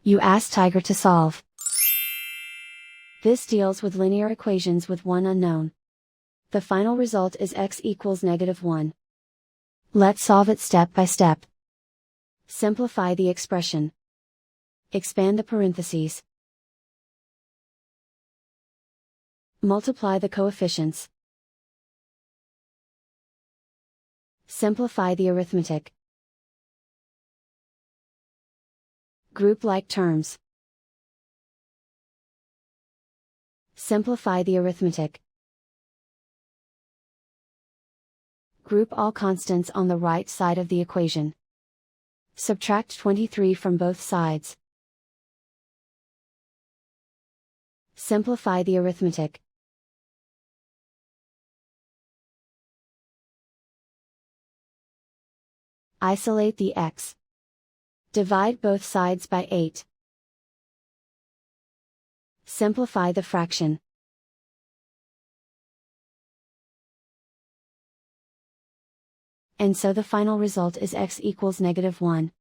You ask Tiger to solve. This deals with linear equations with one unknown. The final result is x equals -1. Let's solve it step by step. Simplify the expression. Expand the parentheses. Multiply the coefficients. Simplify the arithmetic. Group like terms. Simplify the arithmetic. Group all constants on the right side of the equation. Subtract 23 from both sides. Simplify the arithmetic. Isolate the x. Divide both sides by 8. Simplify the fraction. And so the final result is x equals -1.